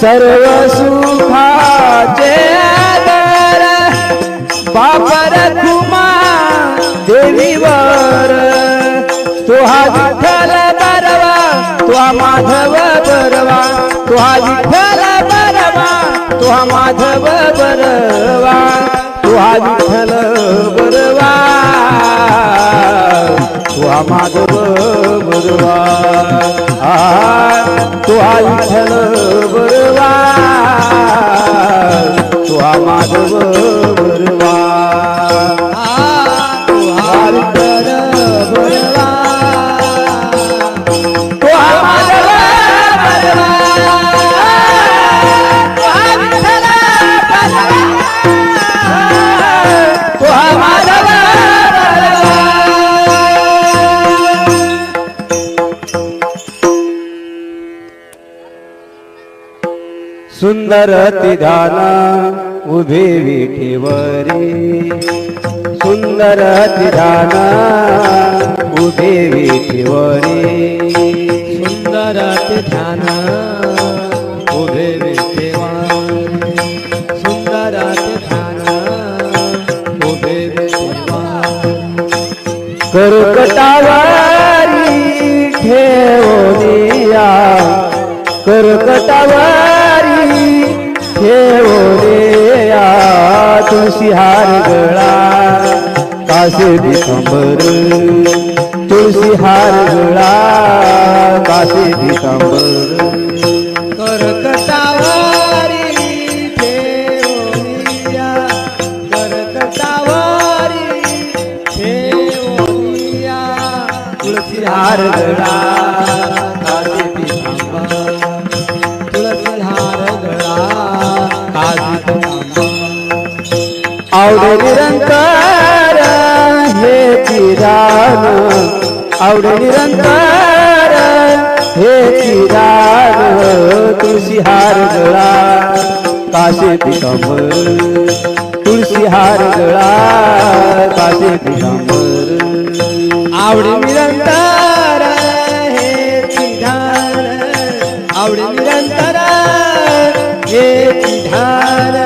सर्व सुखाचे आधार बापर खुमा देवीवर तुहा विठ्ठल बरवा तुहा माधव बरवा तुहा विठ्ठल बरवा तुहा माधव बरवा तुहा विठ्ठल बरवा तुहा माधव बरवा तुहा विठ्ठल बरवा तुहा माधव बरवा तुहा विठ्ठल बरवा तुहा माधव बरवा तुहा विठ्ठल बरवा तुहा माधव सुंदर तिधान उभे विठेवरे सुंदर तिधान उभे विठेवरे सुंदर तिधान उभे विठेवरे सुंदर तिधान उभे विठेवरे कर्कटावारी ठेवोनिया कर्कटावारी ठेवोनिया तुळशी हार गळा कासे दिसंबर तुळशी हार गळा कासे दिसंबर कर्कटावारी ठेवोनिया कर्कटावारी ठेवोनिया तुळशी हार गळा कासे दिसंबर आवडे निरंतर हे चिरान आवडे निरंतर हे चिरान तुळशी हार गळा कासे पितांबर तुळशी हार गळा कासे पितांबर आवडे निरंतर हे चिरान आवडे निरंतर हे चिरान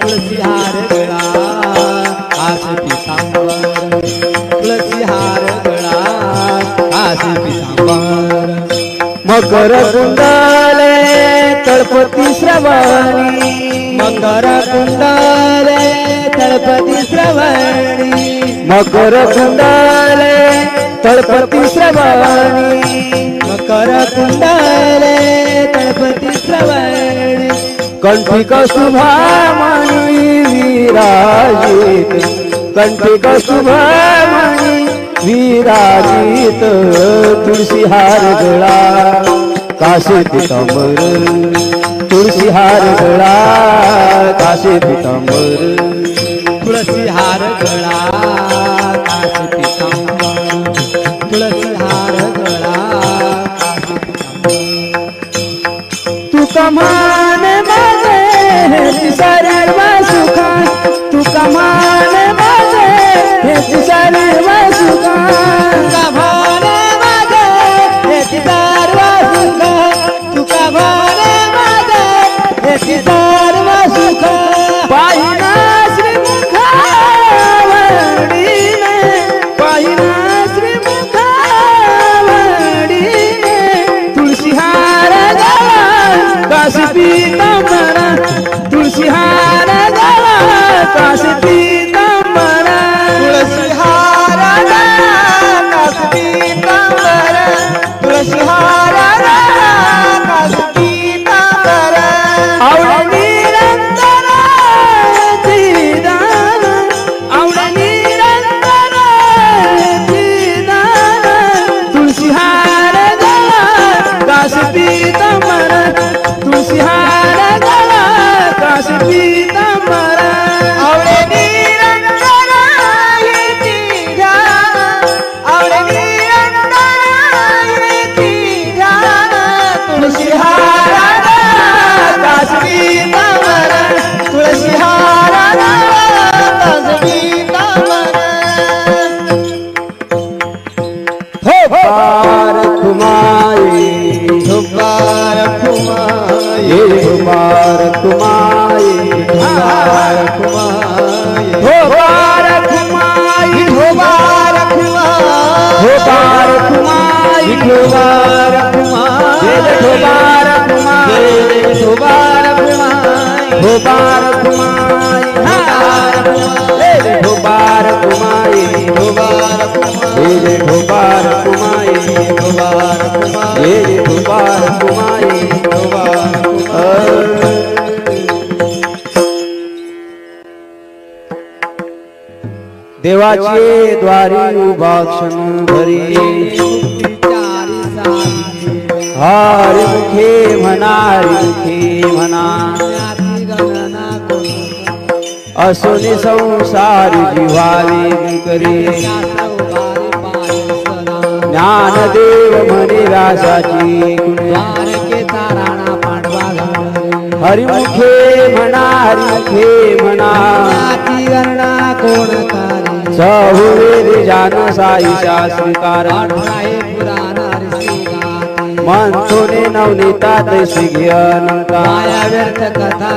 तुळशी हार गळा कासे पितांबर तुळशी हार गळा कासे पितांबर मकर कुंडले तळपती श्रवणी मकर कुंडले तळपती श्रवणी मकर कुंडले तळपती श्रवणी मकर कुंडले तळपती श्रवणी कंठी कौस्तुभामणि विराजित कंठी कौस्तुभामणि विराजित तुळशी हार गळा कासे पितांबर तुळशी हार गळा कासे पितांबर तुळशी हार गळा कासे पितांबर तुळशी हार गळा कासे पितांबर तू कमान माझे हे सर्व सुखा तू कमान माझे हे सर्व सुखा कमान माझे हे सर्व सुखा तू कमान माझे हे सर्व सुखा पाहिना श्रीमुखावडीने पाहिना श्रीमुखावडीने तुळशी हार गळा कासे पितांबर तुळशी हार गळा कासे पितांबर तुळशी हार गळा कासे पितांबर तुळशी हार गळा कासे पितांबर आवडे निरंतर चिदान आवडे निरंतर चिदान तुळशी हार गळा कासे पितांबर तुळशी हार जय मुबारक माई मुबारक माई मुबारक माई मुबारक माई मुबारक माई मुबारक माई मुबारक माई मुबारक माई मुबारक माई मुबारक मुबारक माई मुबारक मुबारक माई देवाचे द्वारी उभा क्षण भरी हरी मुखे म्हणा हरी मुखे म्हणा असोनी संसार जीवावी करी ज्ञानदेव म्हणे व्यासाची हरिमुखे म्हणा हरिमुखे म्हणा सहुवेद जान साई शास्त्रकार मनसोने नवनीता तैसी व्यर्थ कथा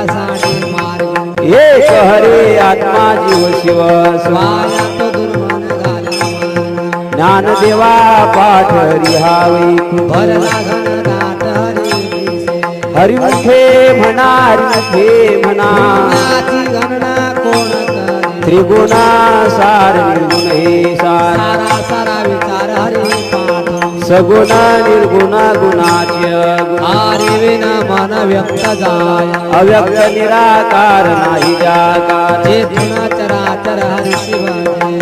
एक हरे आत्मा जीव शिव ज्ञानदेवा पाठ रिहावी हरिमुखे म्हणा हरिमुखे म्हणा त्रिगुणा सार निर्गुण हे सार सगुण निर्गुण गुणाचे विना मन व्यक्त जाय अव्यक्त निराकार नाही जाकार चराचर हरि शिव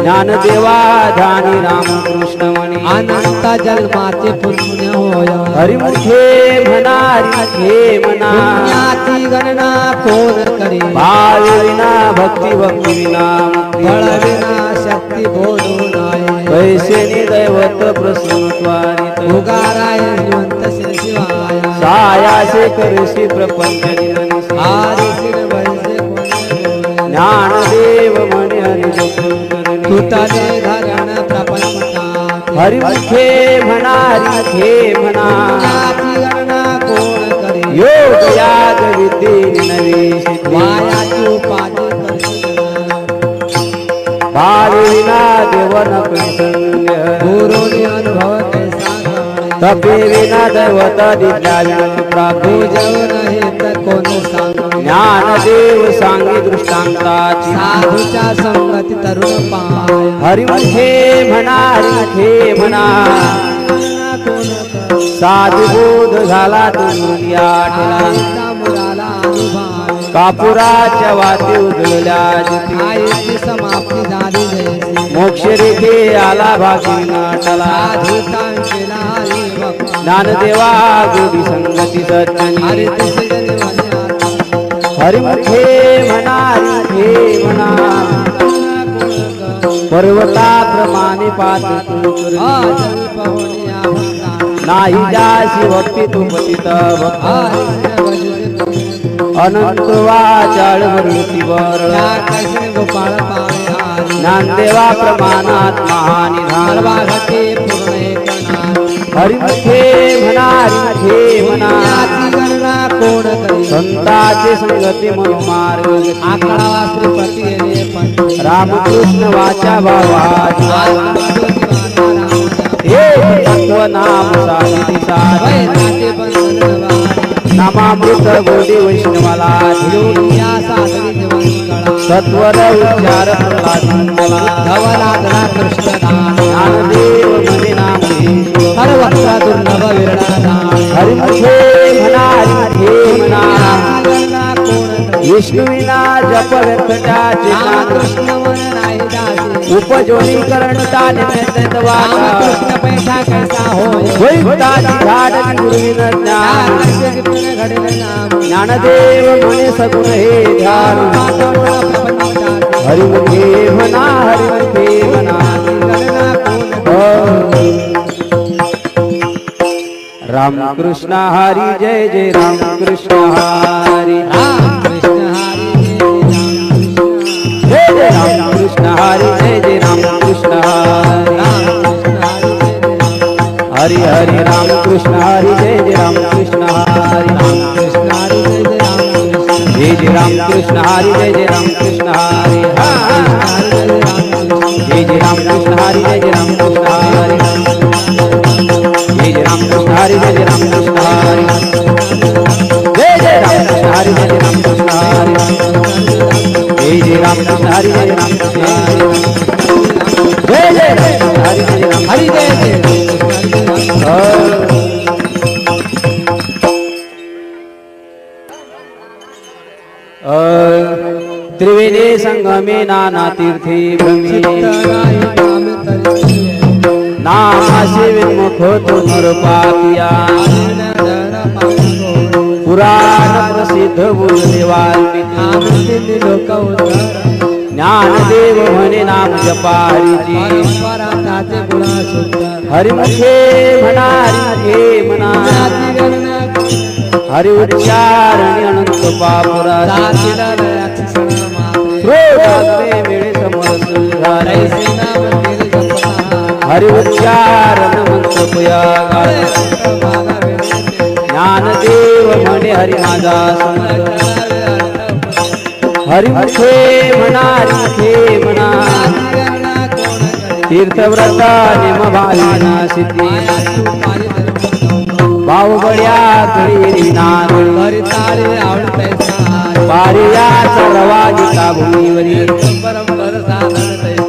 ज्ञानदेवा ध्यानी रामकृष्ण म्हणे अनंत जन्माचे पुण्य होय हरिमुखे म्हणा हरिमुखे म्हणा पुण्याची गणना कोण करी भाव विना भक्ती भक्ती विना बळ विना शक्ती बोलू नाही कैसे दैवत प्रसन्नत्वानी उगाराय श्रीमंत श्री शिवाय सायासे करसी प्रपंच आदि श्री वैसे ज्ञानदेव म्हणे तुतले धरण प्रपंच हरिमुखे म्हणा हरिमुखे म्हणा गणना कोण करी योग याग विद्ये नवेश मायाची उपाधी भाविना देवन प्रसंग गुरुनी अनुभव कैसा तपे विना दैवत दिव्याव्यान प्राप्त नाही तर कोण सांग ज्ञानदेव सांगे दृष्टांताची साधूच्या संगती तरुण पाय हरिमुखे म्हणा हरिमुखे म्हणा साधुबोध झाला दुनिया मुलाला अनुभव कापुराच्या वाते उजळल्या आईची समाप्ती झाली जैसी मोक्ष रेखे आला भागी नाटला साधुतांचेला ज्ञानदेवा गोडी संगती सज्जनी हरिमुखे म्हणा हरिमुखे म्हणा पर्वताप्रमाणे पात नाही जाशी भक्ती तू पतित अनंत वाचाळ वृत्तीवर गोपाळ ज्ञानदेवा प्रमाणात महानिधान हरिमुखे म्हणा हरिमुखे म्हणा कोण करी संताचे संगती मनोमार्ग आकडा श्रीपती रामकृष्ण वाचा भावा हे तत्व नाम साहिती साधे नामामृत गोडी वैष्णवाला सत्वर उच्चार धवला कृष्ण ज्ञानदेव म्हणे नाम हरवक्ता दुर्लभ विरळा हरिमुखे म्हणा हरिमुखे म्हणा विष्णुविना जप व्यर्थच्या कृष्ण मन नाही दासी उपजोनी करणता निमित्त वाचा कृष्ण पैसा कैसा होय वैताची झाड गुरुविन ज्ञान ज्ञानदेव म्हणे सगुण हे ध्यान हरिमुखे म्हणा हरिमुखे म्हणा राम कृष्ण हरी जय जय राम कृष्ण हरी जय जय राम कृष्ण हरी जय जय राम कृष्ण हरी हरि हरि राम कृष्ण हरी जय जय राम कृष्ण हरी राम कृष्ण हरी कृष्ण हरी जय जय राम कृष्ण हरी जय जय राम कृष्ण हरी जय जय राम कृष्ण हरी जय जय राम कृष्ण हरी जय जय राम कृष्ण हरी जय जय राम कृष्ण हरी जय जय राम कृष्ण हरी जय जय राम कृष्ण हरी जय जय राम कृष्ण हरी जय जय राम कृष्ण हरी जय जय राम हरी जय जय त्रिवेणी संगमे नाना तीर्थे भ्रमे नामासे विमुख तो नर पापिया पुराण प्रसिद्ध बोलले वाल्मिकी ज्ञानदेव म्हणे नाम जपारीची हरिमुखे म्हणा हरिमुखे म्हणा हरि उच्चारणी अनंत पापुरा वेळे समोर सुधारे हरि उच्चारण मंत्रपुया ज्ञानदेव म्हणे हरि माझा संत हरिमुखे म्हणा हरिमुखे म्हणा तीर्थव्रता निम भाविना सिद्धी बाहुबड्या कळी नाद पारिया सर्वाधिका भूमीवरी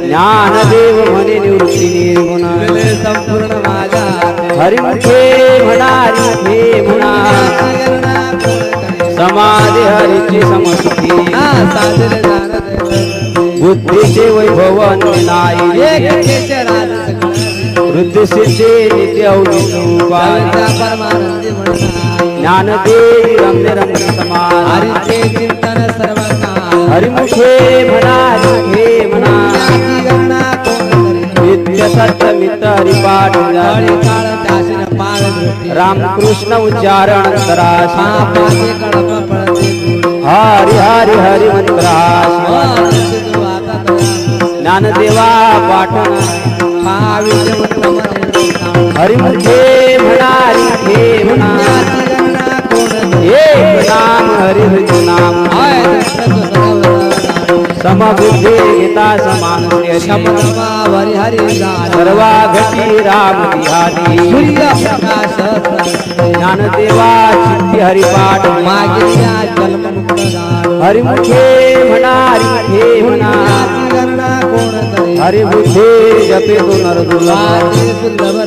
ज्ञानदेव म्हणे निवृत्ती निर्गुण संपूर्ण माझा हरिमुखे म्हणा हरिमुखे म्हणा समाधी हरीची समसुखी बुद्धीचे वैभव नाही वृद्ध सिद्धे नित्य ज्ञानदेवी रम्य रम्य समान हरिमुखे म्हणा हरिमुखे म्हणा नित्य सत्य मित्र हरिपाठ रामकृष्ण उच्चारण अंतराश हरि हरि हरि मंत्राश ज्ञानदेवा पाठन हरिमुखे म्हणा हरिमुखे म्हणा एक नाम हरि हरि नाम समबुद्धे गीता समान सर्वा घटी राम तिहारी ज्ञानदेवा चित्ती हरिपाठ हरिमुखे म्हणा हरिमुखे म्हणा हरिमुखे जपे तो नर दुर्लभ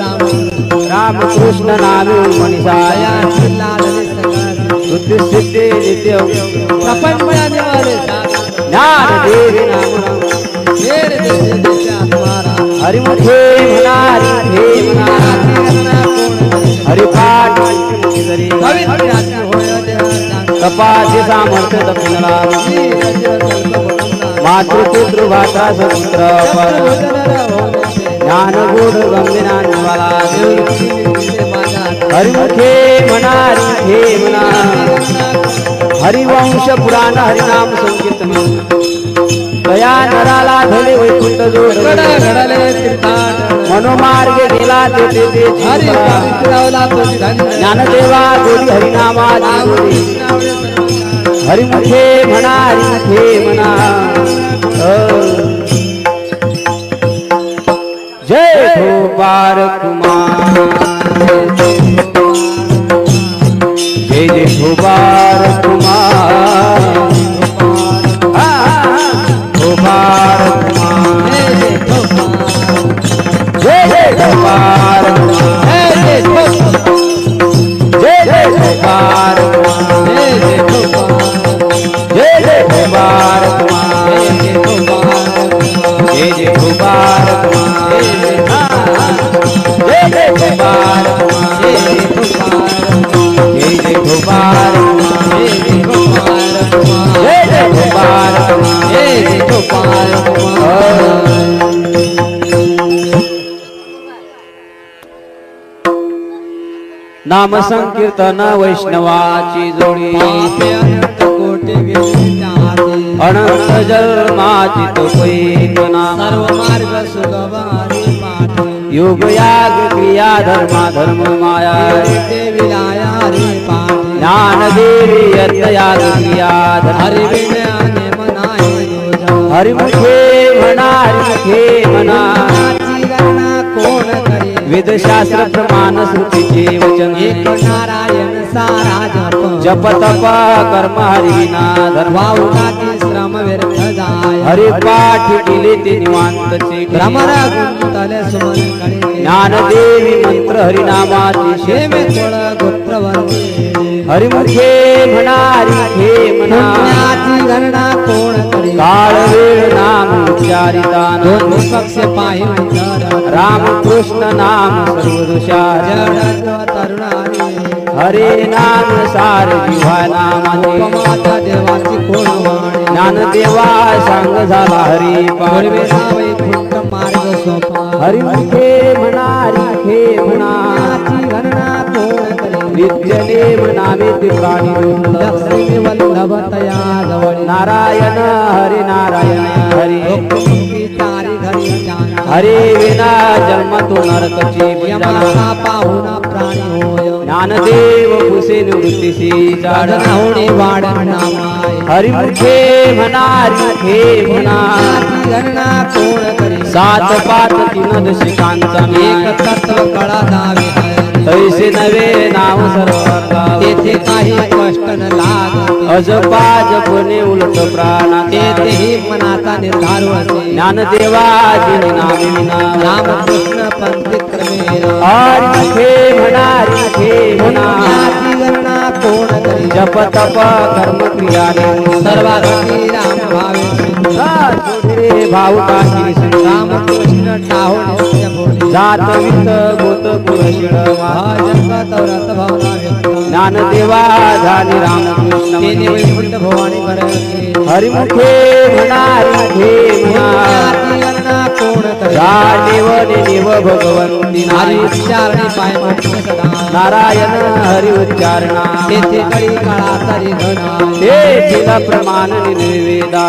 रामकृष्ण नामे मनीषाया बुद्धि सिद्धि नित्य ज्ञानदेवी नाम हरिमुखे म्हणा हरिमुखे म्हणा हरिपाठ कपाचे सामर्थ्य दक्षिणा मातृपुत्र भाषा स्वतंत्र ज्ञान गुण गंभीरांवाला हरिमुखे म्हणा हरिमुखे म्हणा हरिवंश पुराण हरिनाम संकीर्तन दया नराला धले वैकुंठ जोड मनोमार्गे गेला ते ज्ञानदेवा गोडी हरिनामा हरिमुखे म्हणा हरिमुखे म्हणा जय गोपाल कुमार जय जय गोपाल कुमार गोपाल कुमार जय जय गोपाल कुमार जय जय गोपाल कुमार जय जय गोपाल कुमार जय जय गोपाल कुमार जय जय गोपाल कुमार जय जय गोपाल जय जय गोपाल नाम संकीर्तन वैष्णवाची जोडी अनंत जन्माची तो सर्व मार्ग सुगम योग याग क्रिया धर्मा धर्म माया ज्ञान देवी अर्थ याग क्रिया हरि हरिमुखे म्हणा हरिमुखे म्हणा नाची गणना कोण करी वेदशास्त्र प्रमाण श्रुतीचे वचन एक नारायण सारा जप तप कर्म हरिविना धर्म वाऊनाची श्रम व्यर्थ जाय हरि पाठ केले ते निवांतचे भ्रमर गुंतले सुमन कडे ज्ञानदेवी मंत्र हरिनामाचे शेमे थोड गोत्रवर्ती हरिमुखे म्हणा हरिमुखे म्हणा नाची गणना कोण करी काळ वेळ नाम उच्चारितान दोन पक्ष पाहि राम कृष्ण नाम सर्व दोषा जड तरुणारी हरे नाम सार जिव्हा नामाचे उपमाता देवाची कोण वाणी ज्ञानदेवा सांग झाला हरी पूर्वे पार्वती वैकुंठ मार्ग सोपा हरिमुखे म्हणा हरिमुखे म्हणा नाची गणना कोण करी नित्य नेम नामे प्राणी लक्ष्मी वल्लभ तया जवळ नारायण हरि नारायण हरि लोकमुक्ती तारी घरी जाना हरे विना जन्म तो नरकची यमाचा पाहुणा प्राणी होय ज्ञानदेव कुसे निवृत्तीसी गाढ होणे वाढ नामाय हरिमुखे म्हणा हरिमुखे म्हणा नाची गणना कोण करी सात पाच तीन दशिकांचा एक तत्व कळा दावे तैसे नवे नाव सर्व तेथे काही कष्ट न लाग अजपा जपणे उलट प्राणा तेथेही मनाचा निर्धार असे ज्ञानदेवा जिने नामे विना रामकृष्ण पंथी क्रमेण हरिमुखे म्हणा हरिमुखे म्हणा नाची गणना कोण करी जप तप कर्म क्रियाने सर्वार्थी राम भावे भाव काशी रामकृष्ण टाहो नित्य बोले जात वित गोत कुलशीळ जगत व्रत भावना व्यक्त ज्ञानदेवा झाले रामकृष्ण तेने वैकुंठ भवानी बरके हरिमुखे म्हणा हरिमुखे म्हणा नाची गणना कोण करी देव देव भगवंती नारी नारी उच्चारणे पाय म्हटले सदा नारायण हरि उच्चारणा तेथे कळी काळा तरी घडा ते तिला प्रमाण निर्वेदा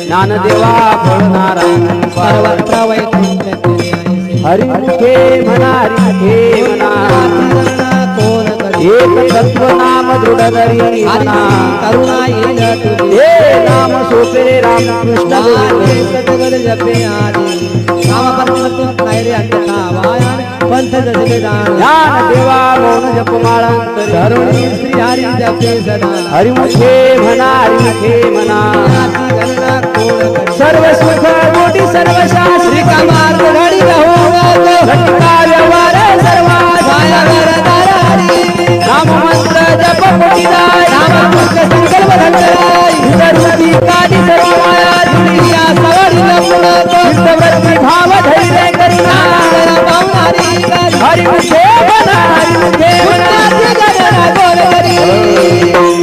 ज्ञानदेवा फळ नारायण सर्वत्र वैकुंठ तेरे ऐसे हरिमुखे म्हणा हरिमुखे म्हणा नाची गणना कोण करी एक तत्व नाम दृढ धरी म्हणा करुणा येईल तुझे हे नाम सोपे रामकृष्ण नारे सतगड जपे आदी नाम परमतु नैरे अंतता वायान पंथ जसे दान ज्ञान देवा मौन जपमाळांतर धरुणी श्री हरी जपे सदा हरिमुखे म्हणा हरिमुखे म्हणा नाची गणना कोण करी सर्व सुख मोठी सर्व शास्त्री कमाल घडी गहो घटका व्यवहार सर्वा छायावर दारारी राम मंत्र जप मोठी दाय राम कृष्ण संकल्प धंडराई धरुती कादी सर्व माया जुडी या सवडी लपडतो चित्तवृत्ती भाव धैर्य करिना पावनारी हरिमुखे म्हणा हरिमुखे म्हणा नाची गणना कोण करी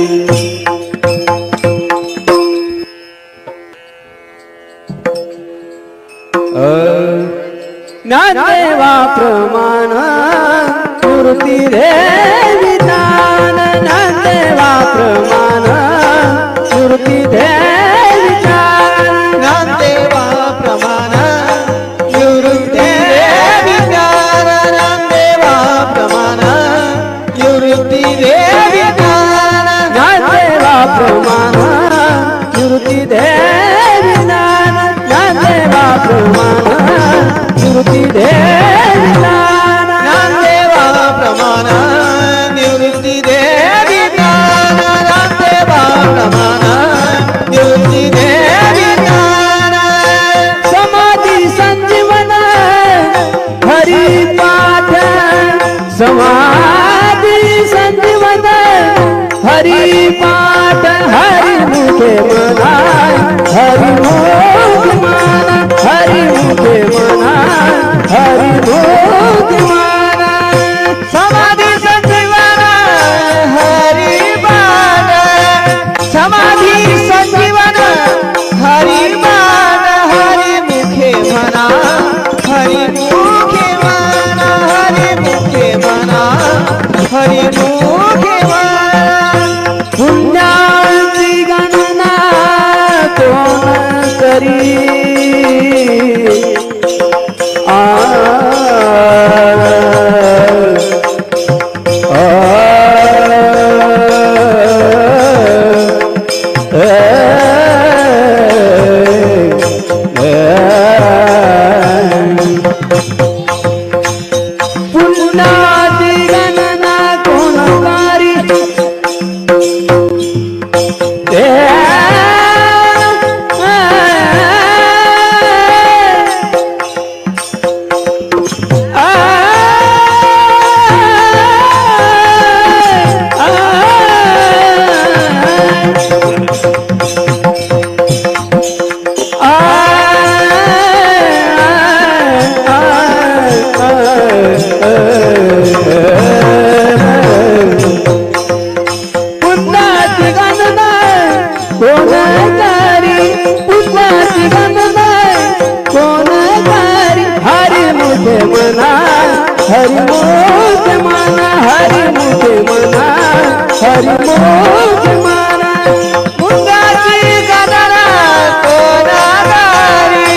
ज्ञानदेवा प्रमाण मूर्ती रे विधान ज्ञानदेवा प्रमाण मूर्ती रे विधान ज्ञानदेवा प्रमाण निवृत्ती रे विज्ञान ज्ञानदेवा प्रमाण निवृत्ती रे विज्ञान ज्ञानदेवा प्रमाण मूर्ती रे विधान ज्ञानदेवा प्रमाण मूर्ती रे विधान ज्ञानदेवा प्रमाण निवृत्ती रे विज्ञान ज्ञानदेवा प्रमाण निवृत्ती रे विज्ञान समाधी संजीवन हरि पाठ समाधी संजीवन हरि पाठ हरि मुखे मना हरि मुखे मना हरि मुखे मना हरि मुखे मना समाधी संजीवन हरि बाण समाधी संजीवन हरि बाण हरि मुखे म्हणा हरि मुखे म्हणा हरि मुखे म्हणा हरि मुखे म्हणा पुण्याची गणना कोण मुख माना मुंगाची गणना कोणागारी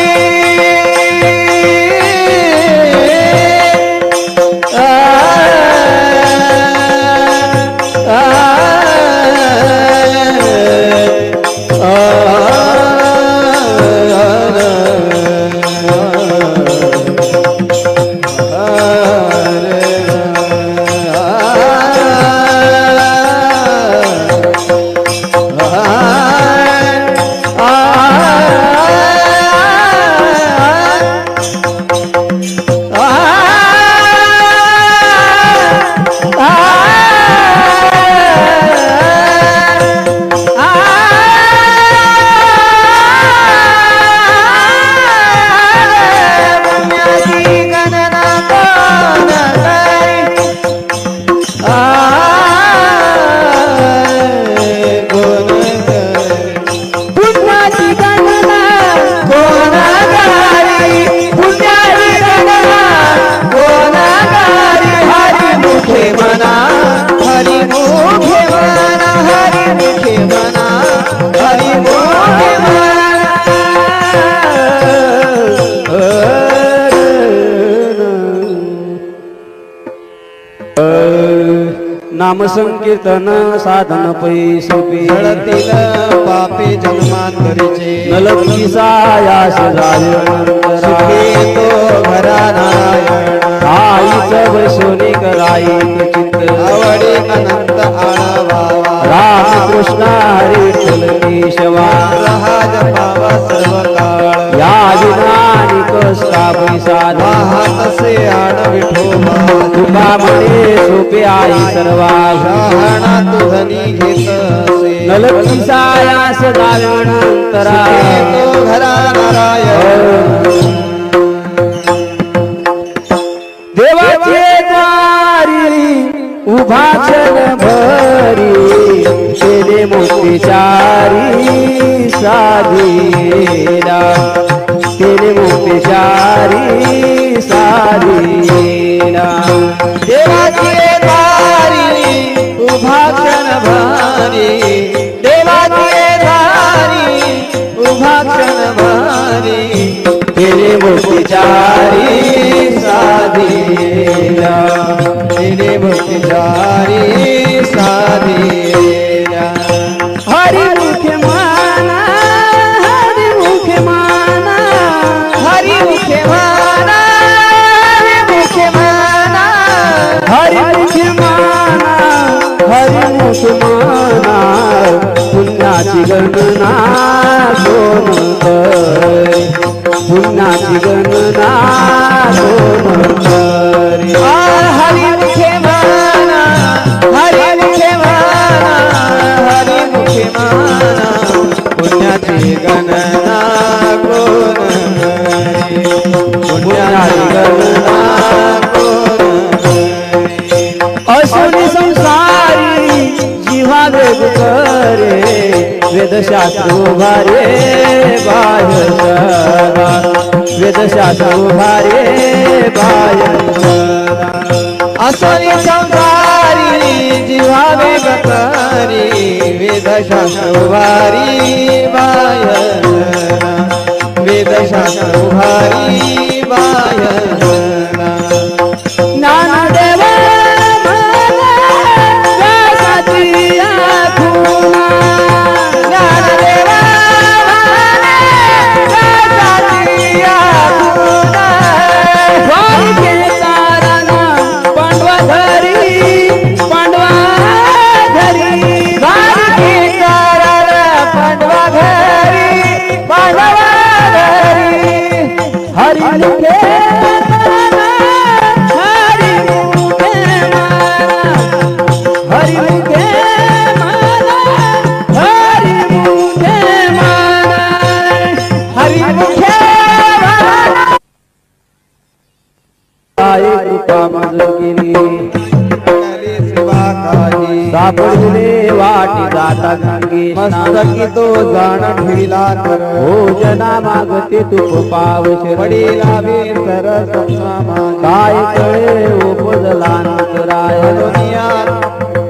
नाम संकीर्तन साधन पैसोपी जळतील पापे जन्मांतरीचे नलकिसायास सुखी तो घरा नारायण आईच वैसोनी कराई चित्त आवडी अनंत आळावा राम कृष्ण हरी विठ्ठल केशवा राज पावा सर्व काळ या विनानी कष्टा पैसा तसे आण विठोबा तुका म्हणे सोपे आई सर्वा शहाणा तुझनी घेत असे नलकिसायास जागवणांतरा तो घरा नारायण देवाचे द्वारी उभा क्षण भरी केले मोतीचारी साधीला केले मोतीचारी साधीला देवाचे दारी उभा क्षण भारी देवाचे दारी उभा क्षण भारी केले मोतीचारी साधीला तिने भक्तिचारी साधीला हरी मुख माना हरी मुख माना हरी मुखे माना मुखे माना हरी मुख माना हरी मुख माना पुण्याची गणना कोण करे पुण्याची गणना कोण करे हरी मुखे माना हरी मुखे माना हरी मुखे माना पुण्याची गणना कोण करे पुण्याची गणना कोण करे असुरी संसारी जीवा वेग करे वेदशास्त्र उभारे बाह्य सदा वेदशास्त्र उभारे बाह्य सदा असली संसारी जीवा वेगकारी वेदशास्त्र उभारी बाह्य वेदशास्त्र उभारी बाह्य ज्ञानदेव व्यासाची आखुना ज्ञानदेव व्यासाची आखुना वाक्य तारणा पांडवा घरी पांडवा घरी वारकी कारण पांडवा घरी पांडवा घरी हरी मुखे माना हरी मुखे माना हरी मुखे माना हरी मुखे माना हरी मुखे आई कृपा मजगिरी सेवा काही सापडले वाटी जाता गंगे मस्तकी तो जाण ठेविला कर भोजना मागते तुप पावश वडिला वेसर सत्समा काय कळे उपजला नकराय दुनियात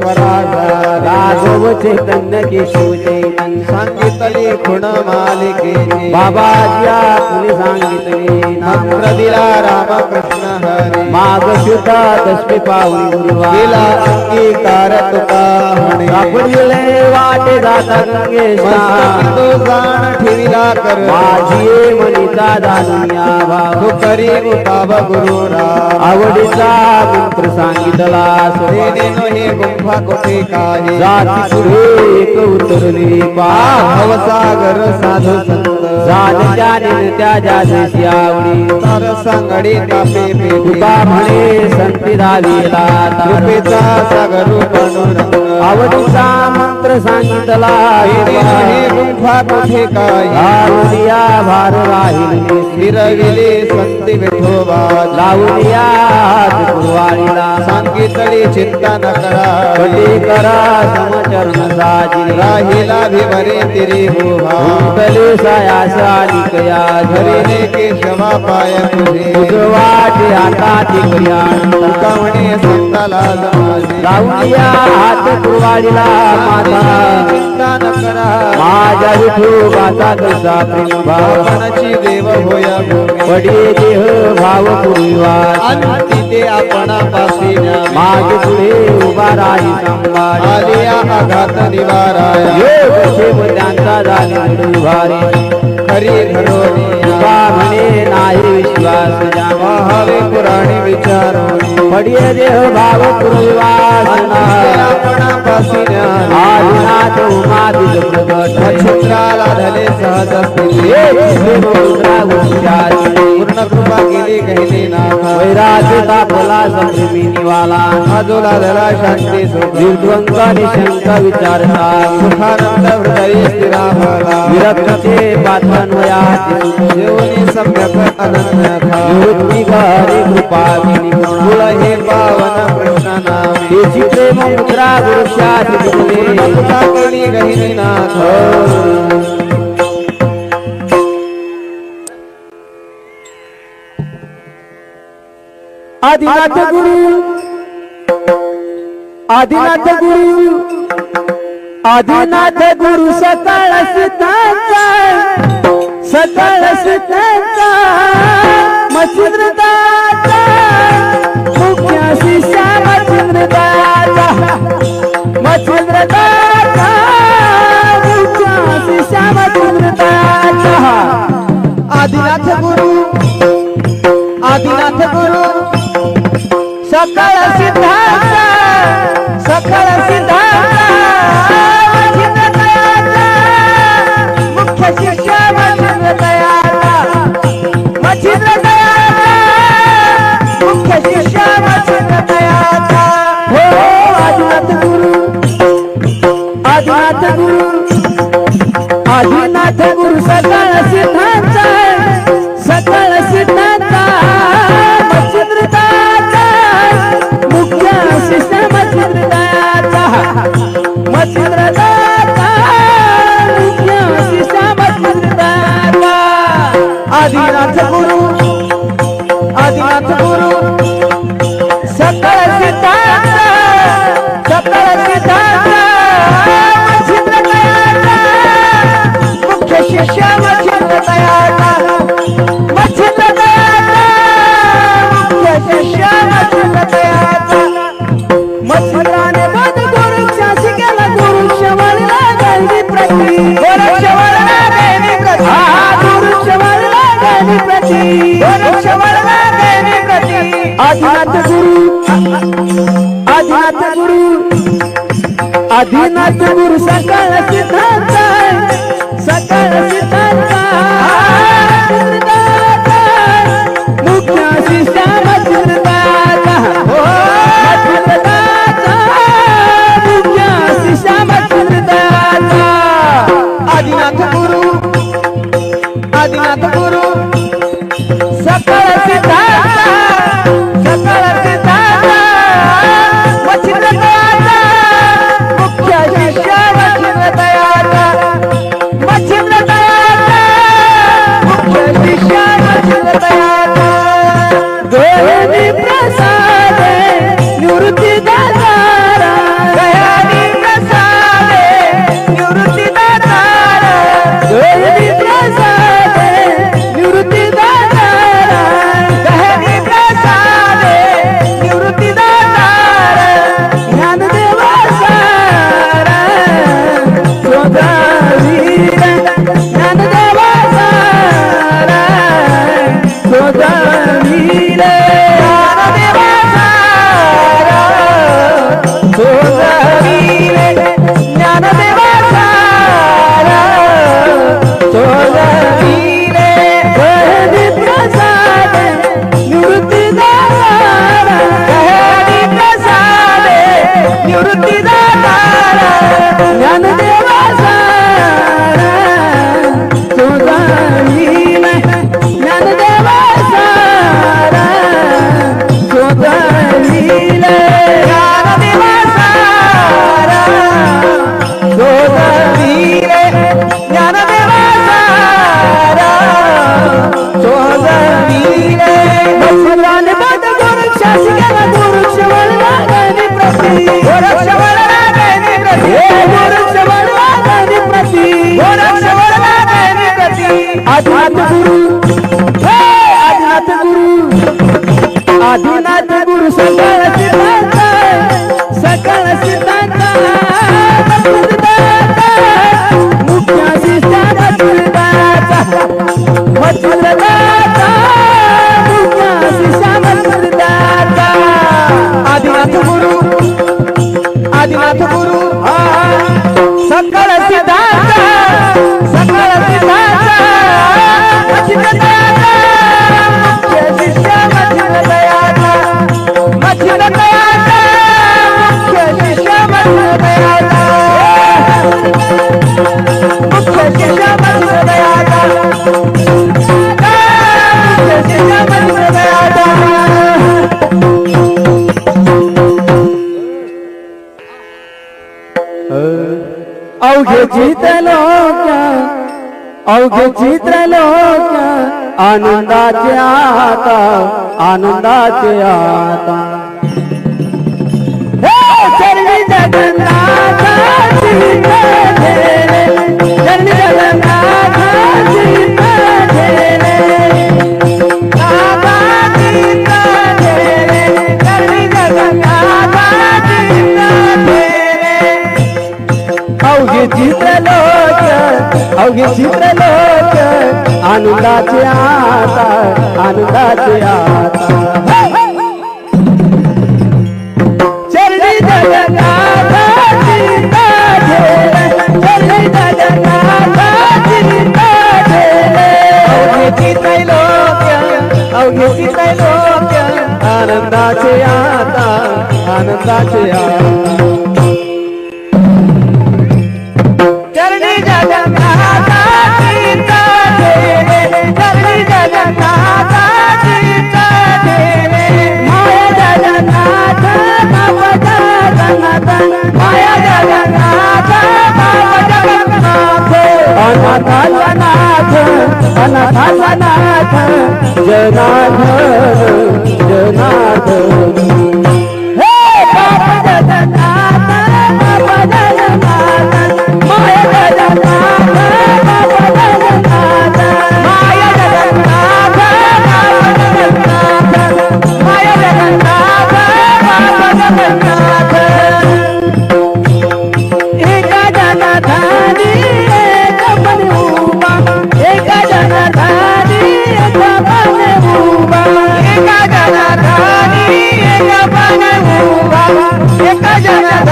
स्वराजा राघव चैतन्य केशव चैतन्य सांगितले खुण मालिकेचे बाबाजी आपले सांगितले मंत्र दिला रामकृष्ण हरी माग शुद्धा दशमी पावली गुरुवार केला अंगीकार तुका म्हणे सापडले वाटे जाता गंगेशा तो जाण ठेविला कर माझी मनीचा दानिया भाव तू करी उताव गुरु राम आवडीचा मंत्र सांगितला देनो हे गुंफा कोठे काही जाती पुढे एक उतरली भवसागर साधू संत जात त्याने त्या जातीची आवडी तर सांगडी तापे तुका म्हणे संती दावीला कृपेचा सागर पांडुरंग आवडीचा मंत्र सांगितला हे गुंफा कोठे काही लावूया भार राहील फिरविले संती विठोबा लावूया गुरुवारीला सांगितली चिंता न करा कटी करा समचरण साजी राहिला भिवरे तिरी भोभा उंटले सायासा निकया धरीने के क्षमा पाय तुझे वाटे आता तिकया कवणे संताला जमाजी लावूया हात गुरुवारीला माता चिंता न करा माझ्या विठोबाचा कसा प्रेम भाव मनाची देव होया पडे देह भाव पूर्वास अंती ते आपणा पासी मागे पुढे उभा राही संभाळ आलिया आघात निवाराया योग क्षेम त्यांचा झाले उभारे खरी घरोनी तुका म्हणे नाही विश्वास जावा हवे पुराणी विचारोनी पडे देह भाव पूर्वास आपणा पासी आदिनाथ उमादिज प्रगट नक्षत्राला धले सहज पूर्ण कृपा केली गहिली नाथ वैराग्य तापला संप्रेमी निवाला आजोला धला शांती सुख निर्द्वंद निशंक विचारता सुखानंद हृदय स्थिरा भला विरक्तचे पात्रन्वयात जेवणी सम्यक अनन्य था निवृत्ती घरी कृपा केली कुळ हे पावन कृष्ण नामे तेची प्रेम मुद्रा गुरुशात पूर्ण कृपा केली गहिली नाथ आदिनाथ गुरु आदिनाथ गुरु आदिनाथ गुरु सकाळ सिद्धांचा सकाळ सिद्धांचा मच्छिंद्रदाचा मुख्य शिष्या मच्छिंद्रदाचा मच्छिंद्रदाचा मुख्य शिष्या मच्छिंद्रदाचा आदिनाथ गुरु आदिनाथ गुरु सकळ सिद्धांचा सकळ सिद्धांचा मच्छिंद्रदयाचा मुख्य शिष्य मच्छिंद्रदयाचा मच्छिंद्रदयाचा मुख्य शिष्य मच्छिंद्रदयाचा हो आदिनाथ गुरु आदिनाथ गुरु आदिनाथ गुरु सकळ सिद्धांचा सकळ सिद्धांचा मच्छिंद्रदाचा मुख्य शिष्य मच्छिंद्रदाचा मच्छिंद्रदाचा मुख्य शिष्य मच्छिंद्रदाचा आदिनाथ गुरु आदिनाथ गुरु सकळ सिद्धांचा सकळ सिद्धांचा मच्छिंद्रदाचा मुख्य शिष्य मच्छिंद्रदाचा मच्छिंद्रदाचा मुख्य शिष्य मच्छिंद्रदाचा मच्छिंद्राने बद गोरक्षा शिकेला गोरक्षवाळीला गैरी प्रती गोरक्षवाळीला गैरी प्रती गोरक्षवाळीला गैरी प्रती गोरक्षवाळीला गैरी प्रती आदिनाथ गुरु आदिनाथ गुरु आदिनाथ गुरु सकळ सिद्धांचा सकळ सिद्धांचा मच्छिंद्रदाचा मुख्य शिष्य मच्छिंद्रदाचा मच्छिंद्रदाचा मुख्य शिष्य मच्छिंद्रदाचा आदिनाथ गुरु आदिनाथ गुरु सकळ सिद्धांचा सकळ सिद्धांचा मच्छिंद्रदाचा मुख्य शिष्य मच्छिंद्रदाचा मच्छिंद्रदाचा सकळ सिद्धांत सकळ सिद्धांत मच्छिंद्र दयाचा मुख्य शिष्य मच्छिंद्र दयाचा मच्छिंद्र दयाचा मुख्य शिष्य मच्छिंद्र दयाचा मुख्य शिष्य मच्छिंद्र दयाचा मुख्य शिष्य मच्छिंद्र दयाचा अवघे चित्रलोक्या अवघे चित्रलोक्या आनंदाचे आता आनंदाचे आता चरणी जगन्नाथाची घेरे चरणी जगन्नाथाची घेरे नाथाची घेरे चरणी जगन्नाथाची घेरे अवघे चित्रलोक अवघे चित्रलोक आनंदाचे आता आनंदाचे आता चरणी जगन्नाथाची घेरे चरणी जगन्नाथाची घेरे अवघे चित्रलोक अवघे चित्रलोक आनंदाचे आता आनंदाचे आता चरणी जगन्नाथाची घेरे चरणी जगन्नाथाची घेरे माया जगन्नाथ बाबा जगन्नाथ माया जगन्नाथ बाबा जगन्नाथ अनाथाचा नाथ अनाथाचा नाथ जनार्दन जनार्दन हे बाबा जगन्नाथ बाबा जगन्नाथ माया जगन्नाथ बाबा जगन्नाथ माया जगन्नाथ बाबा जगन्नाथ माया जगन्नाथ बाबा जगन्नाथ एका जनाधानी एक बने उभा एका जनाधानी एक बने उभा एका जनाधानी एक बने उभा एका जनाधानी